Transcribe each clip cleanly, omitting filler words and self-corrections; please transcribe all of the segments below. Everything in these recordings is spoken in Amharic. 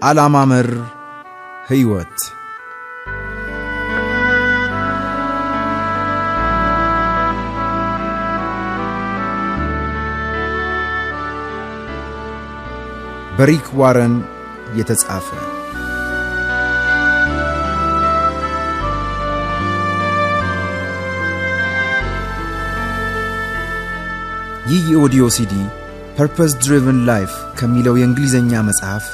ዓላማ መር ሕይወት በሪክ ዋረን የተጻፈ። ይህ የኦዲዮ ሲዲ ፐርፐስ ድሪቨን ላይፍ ከሚለው የእንግሊዘኛ መጽሐፍ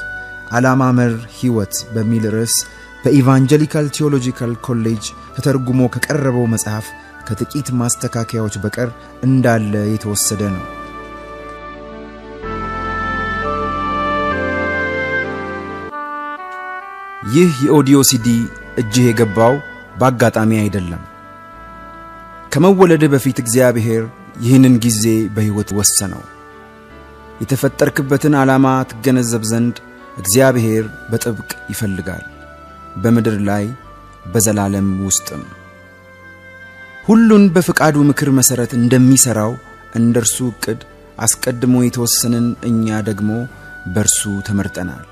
ዓላማ መር ሕይወት በሚል ርዕስ በኢቫንጀሊካል ቴዎሎጂካል ኮሌጅ ተተርጉሞ ከቀረበው መጽሐፍ ከጥቂት ማስተካከያዎች በቀር እንዳለ የተወሰደ ነው። ይህ የኦዲዮ ሲዲ እጅህ የገባው በአጋጣሚ አይደለም። ከመወለድ በፊት እግዚአብሔር ይህንን ጊዜ በሕይወት ወሰነው። የተፈጠርክበትን ዓላማ ትገነዘብ ዘንድ እግዚአብሔር በጥብቅ ይፈልጋል፣ በምድር ላይ በዘላለም ውስጥም። ሁሉን በፍቃዱ ምክር መሠረት እንደሚሠራው እንደርሱ ዕቅድ አስቀድሞ የተወሰንን እኛ ደግሞ በርሱ ተመርጠናል።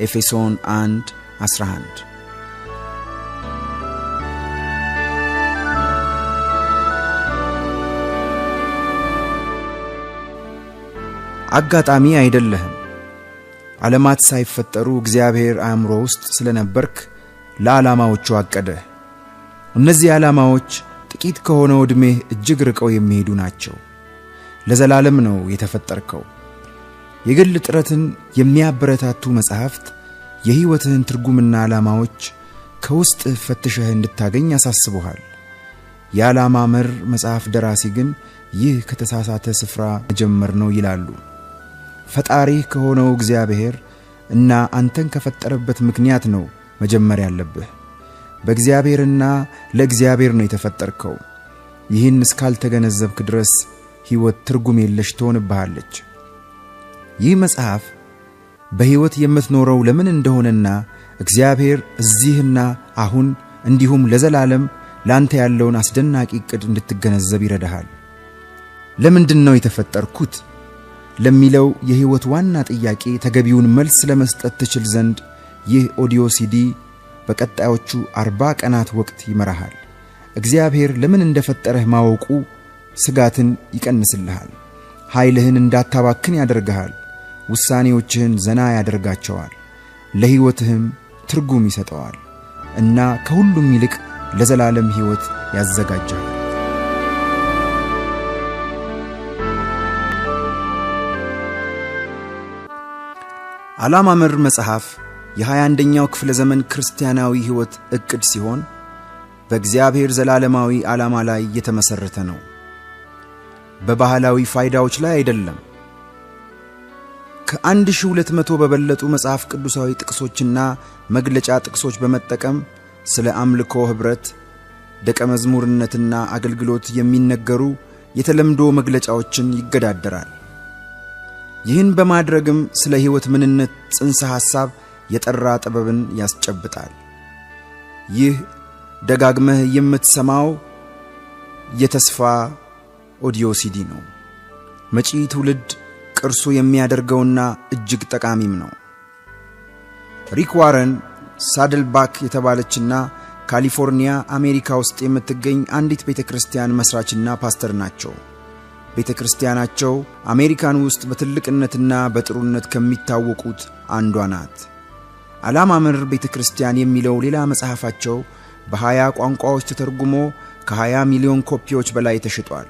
ኤፌሶን 1:11 አጋጣሚ አይደለህም። ዓለማት ሳይፈጠሩ እግዚአብሔር አእምሮ ውስጥ ስለነበርክ ለዓላማዎቹ አቀደህ። እነዚህ ዓላማዎች ጥቂት ከሆነው ዕድሜህ እጅግ ርቀው የሚሄዱ ናቸው። ለዘላለም ነው የተፈጠርከው። የግል ጥረትን የሚያበረታቱ መጻሕፍት የሕይወትህን ትርጉምና ዓላማዎች ከውስጥ ፈትሸህ እንድታገኝ ያሳስቡሃል። የዓላማ መር መጽሐፍ ደራሲ ግን ይህ ከተሳሳተ ስፍራ መጀመር ነው ይላሉ። ፈጣሪህ ከሆነው እግዚአብሔር እና አንተን ከፈጠረበት ምክንያት ነው መጀመር ያለብህ። በእግዚአብሔርና ለእግዚአብሔር ነው የተፈጠርከው። ይህን እስካልተገነዘብክ ድረስ ሕይወት ትርጉም የለሽ ትሆንብሃለች። ይህ መጽሐፍ በሕይወት የምትኖረው ለምን እንደሆነና እግዚአብሔር እዚህና አሁን እንዲሁም ለዘላለም ላንተ ያለውን አስደናቂ ዕቅድ እንድትገነዘብ ይረዳሃል። ለምንድን ነው የተፈጠርኩት ለሚለው የሕይወት ዋና ጥያቄ ተገቢውን መልስ ለመስጠት ትችል ዘንድ ይህ ኦዲዮ ሲዲ በቀጣዮቹ 40 ቀናት ወቅት ይመራሃል። እግዚአብሔር ለምን እንደፈጠረህ ማወቁ ስጋትን ይቀንስልሃል፣ ኃይልህን እንዳታባክን ያደርግሃል፣ ውሳኔዎችህን ዘና ያደርጋቸዋል፣ ለሕይወትህም ትርጉም ይሰጠዋል እና ከሁሉም ይልቅ ለዘላለም ሕይወት ያዘጋጃል። ዓላማ መር መጽሐፍ የ21ኛው ክፍለ ዘመን ክርስቲያናዊ ሕይወት ዕቅድ ሲሆን በእግዚአብሔር ዘላለማዊ ዓላማ ላይ የተመሠረተ ነው። በባህላዊ ፋይዳዎች ላይ አይደለም። ከ1200 በበለጡ መጽሐፍ ቅዱሳዊ ጥቅሶችና መግለጫ ጥቅሶች በመጠቀም ስለ አምልኮ ኅብረት፣ ደቀ መዝሙርነትና አገልግሎት የሚነገሩ የተለምዶ መግለጫዎችን ይገዳደራል። ይህን በማድረግም ስለ ሕይወት ምንነት ጽንሰ ሐሳብ የጠራ ጥበብን ያስጨብጣል። ይህ ደጋግመህ የምትሰማው የተስፋ ኦዲዮ ሲዲ ነው። መጪ ትውልድ ቅርሱ የሚያደርገውና እጅግ ጠቃሚም ነው። ሪክ ዋረን ሳድልባክ የተባለችና ካሊፎርኒያ አሜሪካ ውስጥ የምትገኝ አንዲት ቤተክርስቲያን መስራችና ፓስተር ናቸው። ቤተክርስቲያናቸው አሜሪካን ውስጥ በትልቅነትና በጥሩነት ከሚታወቁት አንዷ ናት። ዓላማ መር ቤተክርስቲያን የሚለው ሌላ መጽሐፋቸው በ20 ቋንቋዎች ተተርጉሞ ከ20 ሚሊዮን ኮፒዎች በላይ ተሽጧል።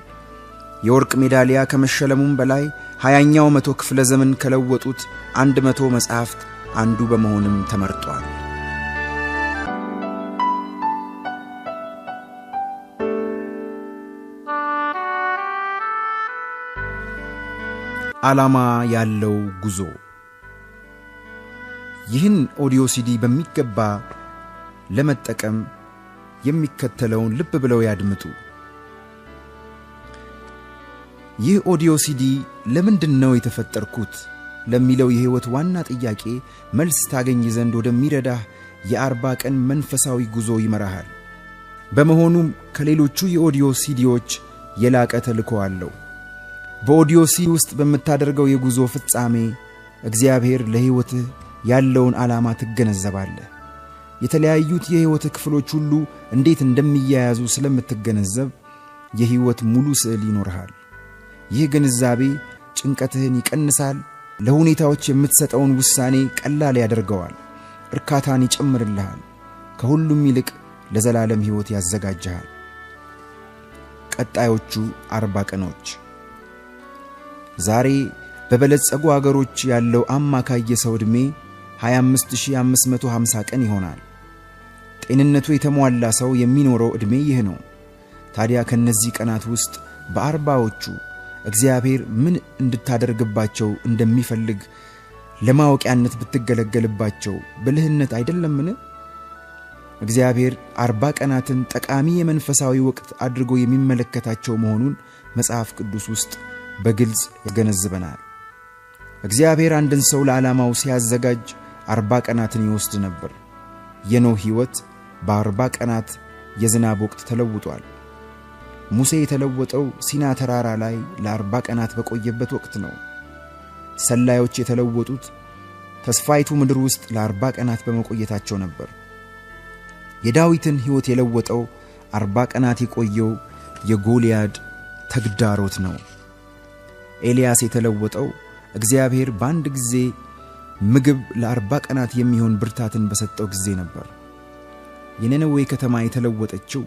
የወርቅ ሜዳሊያ ከመሸለሙም በላይ 20ኛው መቶ ክፍለ ዘመን ከለወጡት 100 መጽሐፍት አንዱ በመሆንም ተመርጧል። ዓላማ ያለው ጉዞ። ይህን ኦዲዮ ሲዲ በሚገባ ለመጠቀም የሚከተለውን ልብ ብለው ያድምጡ። ይህ ኦዲዮ ሲዲ ለምንድን ነው የተፈጠርኩት ለሚለው የሕይወት ዋና ጥያቄ መልስ ታገኝ ዘንድ ወደሚረዳህ የ40 ቀን መንፈሳዊ ጉዞ ይመራሃል። በመሆኑም ከሌሎቹ የኦዲዮ ሲዲዎች የላቀ ተልእኮ አለው። በኦዲዮ ሲዲ ውስጥ በምታደርገው የጉዞ ፍጻሜ እግዚአብሔር ለሕይወትህ ያለውን ዓላማ ትገነዘባለህ። የተለያዩት የሕይወት ክፍሎች ሁሉ እንዴት እንደሚያያዙ ስለምትገነዘብ የሕይወት ሙሉ ስዕል ይኖርሃል። ይህ ግንዛቤ ጭንቀትህን ይቀንሳል፣ ለሁኔታዎች የምትሰጠውን ውሳኔ ቀላል ያደርገዋል፣ እርካታን ይጨምርልሃል፣ ከሁሉም ይልቅ ለዘላለም ሕይወት ያዘጋጅሃል። ቀጣዮቹ 40 ቀኖች። ዛሬ በበለጸጉ አገሮች ያለው አማካይ የሰው ዕድሜ 25550 ቀን ይሆናል። ጤንነቱ የተሟላ ሰው የሚኖረው ዕድሜ ይህ ነው። ታዲያ ከነዚህ ቀናት ውስጥ በ40ዎቹ እግዚአብሔር ምን እንድታደርግባቸው እንደሚፈልግ ለማወቂያነት ብትገለገልባቸው ብልህነት አይደለምን? እግዚአብሔር 40 ቀናትን ጠቃሚ የመንፈሳዊ ወቅት አድርጎ የሚመለከታቸው መሆኑን መጽሐፍ ቅዱስ ውስጥ በግልጽ ያገነዝበናል። እግዚአብሔር አንድን ሰው ለዓላማው ሲያዘጋጅ 40 ቀናትን ይወስድ ነበር። የኖህ ሕይወት በ40 ቀናት የዝናብ ወቅት ተለውጧል። ሙሴ የተለወጠው ሲና ተራራ ላይ ለ40 ቀናት በቆየበት ወቅት ነው። ሰላዮች የተለወጡት ተስፋይቱ ምድር ውስጥ ለ40 ቀናት በመቆየታቸው ነበር። የዳዊትን ሕይወት የለወጠው 40 ቀናት የቆየው የጎልያድ ተግዳሮት ነው። ኤልያስ የተለወጠው እግዚአብሔር በአንድ ጊዜ ምግብ ለ40 ቀናት የሚሆን ብርታትን በሰጠው ጊዜ ነበር። የነነዌ ከተማ የተለወጠችው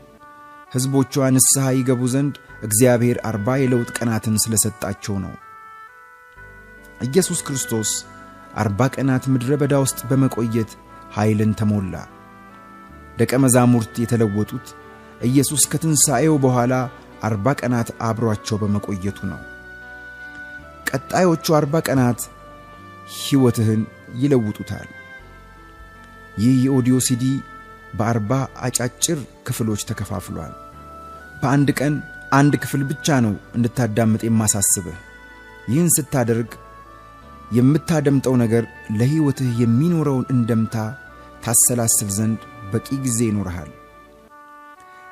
ሕዝቦቿ ንስሐ ይገቡ ዘንድ እግዚአብሔር 40 የለውጥ ቀናትን ስለሰጣቸው ነው። ኢየሱስ ክርስቶስ 40 ቀናት ምድረ በዳ ውስጥ በመቆየት ኃይልን ተሞላ። ደቀ መዛሙርት የተለወጡት ኢየሱስ ከትንሣኤው በኋላ 40 ቀናት አብሯቸው በመቆየቱ ነው። ቀጣዮቹ 40 ቀናት ሕይወትህን ይለውጡታል። ይህ የኦዲዮ ሲዲ በ40 አጫጭር ክፍሎች ተከፋፍሏል። በአንድ ቀን አንድ ክፍል ብቻ ነው እንድታዳምጥ የማሳስብህ። ይህን ስታደርግ የምታደምጠው ነገር ለሕይወትህ የሚኖረውን እንደምታ ታሰላስል ዘንድ በቂ ጊዜ ይኖርሃል።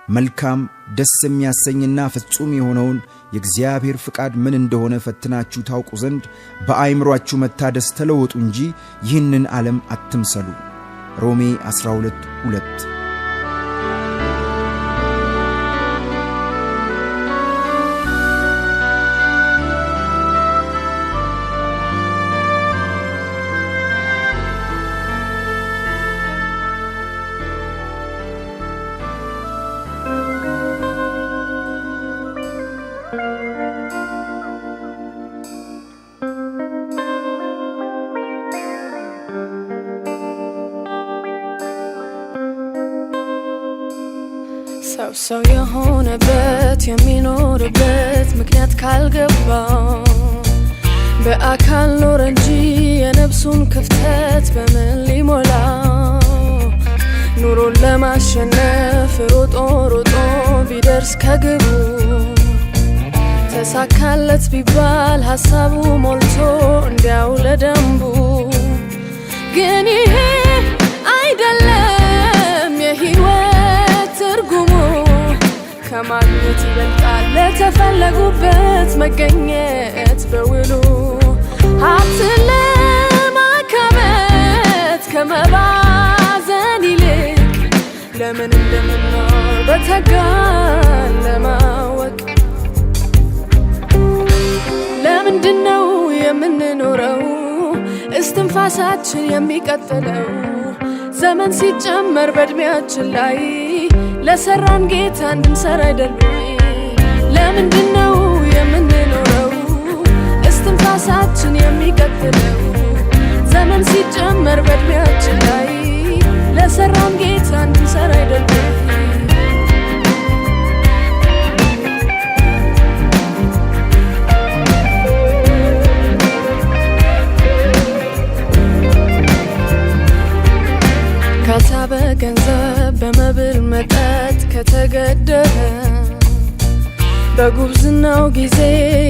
መልካም ደስ የሚያሰኝና ፍጹም የሆነውን የእግዚአብሔር ፍቃድ ምን እንደሆነ ፈትናችሁ ታውቁ ዘንድ በአእምሮአችሁ መታደስ ተለወጡ እንጂ ይህንን ዓለም አትምሰሉ። ሮሜ 12:2። ሰው የሆነበት የሚኖርበት ምክንያት ካልገባው በአካል ኖረ እንጂ የነፍሱን ክፍተት በምን ሊሞላው? ኑሮን ለማሸነፍ ሮጦ ቢደርስ ከግቡ ተሳካለት ቢባል ሐሳቡ ሞልቶ እንዲያው ለደንቡ ግን ይሄ አይደለም የሕይወት ትርጉሙ። ከማግኘት ይበልጣል ለተፈለጉበት መገኘት በውሉ ሀብትን ለማካበት ከመባዘን ይልቅ ለምን እንደምንኖር በተጋን ለማወቅ ለምንድነው የምንኖረው? እስትንፋሳችን የሚቀጥለው ዘመን ሲጨመር በእድሜያችን ላይ ለሰራን ጌታ እንድንሰራ አይደል ወይ? ለምንድነው የምንኖረው? እስትንፋሳችን የሚቀጥለው ዘመን ሲጨመር በእድሜያችን ላይ ለሰራን ጌታ እንድንሰራ አይደል ወይ? ካሳ በገንዘብ በመብል መጠጥ ከተገደለ በጉብዝናው ጊዜ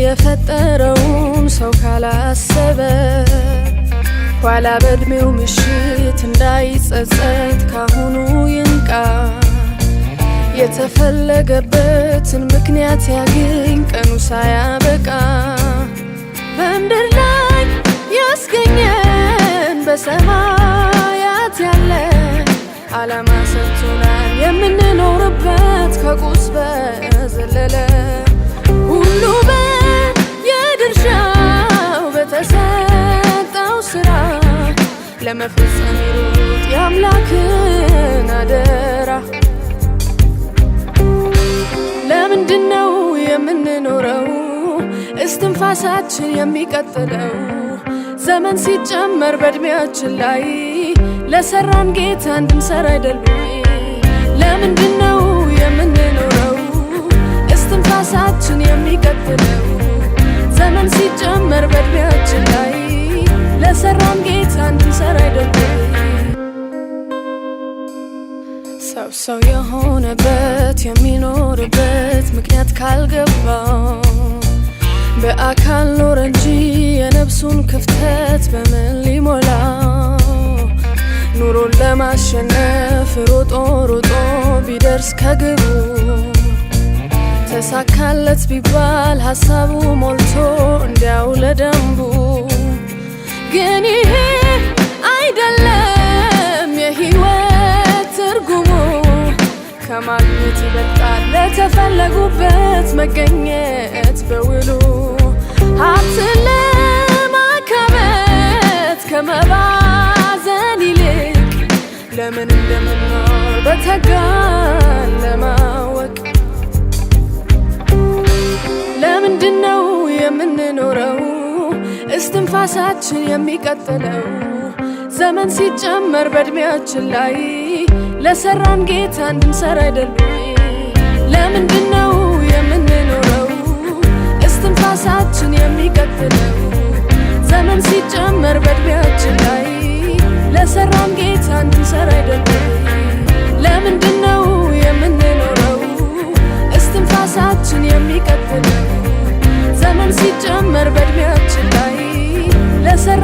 የፈጠረውን ሰው ካላሰበ ኋላ በዕድሜው ምሽት እንዳይጸጸት ካሁኑ ይንቃ። የተፈለገበትን ምክንያት ያግኝ ቀኑ ሳያበቃ በምድር ላይ ያስገኘን በሰማያት ያለ ዓላማ ሰጥቶናል የምንኖርበት ከቁስ በዘለለ ሁሉ በየድርሻው በተሰጠው ስራ ለመፈጸም ይሩጥ የአምላክን አደራ። ለምንድነው የምንኖረው እስትንፋሳችን የሚቀጥለው? ዘመን ሲጨመር በእድሜያችን ላይ ለሰራን ጌታ እንድንሰራ አይደል? ለምንድነው የምንኖረው እስትንፋሳችን የሚቀጥለው? ዘመን ሲጨመር በእድሜያችን ላይ ለሰራን ጌታ እንድንሰራ አይደል? ሰው የሆነበት የሚኖርበት ምክንያት ካልገባው በአካል ኖረ እንጂ የነፍሱን ክፍተት በምን ሊሞላው? ኑሮን ለማሸነፍ ሮጦ ቢደርስ ከግቡ ተሳካለት ቢባል ሀሳቡ ሞልቶ እንዲያው ለደንቡ ግን ይሄ አይደለም የህይወት ትርጉሙ። ከማግኘት ይበልጣል ለተፈለጉበት መገኘት በውሉ ሀብትን ለማካበት ከመባዘን ይልቅ ለምን እንደምንኖር በተጋን ለማወቅ። ለምንድነው የምንኖረው እስትንፋሳችን የሚቀጥለው? ዘመን ሲጨመር በእድሜያችን ላይ ለሰራን ጌታ እንድንሰራ አይደል? ለምንድነው የምንኖረው እስትንፋሳችን የሚቀጥለው? ዘመን ሲጨመር በእድሜያችን ላይ ለሰራን ጌታ እንድንሰራ አይደል? ለምንድነው የምንኖረው እስትንፋሳችን የሚቀጥለው? ዘመን ሲጨመር በእድሜያችን ላይ ለሰራ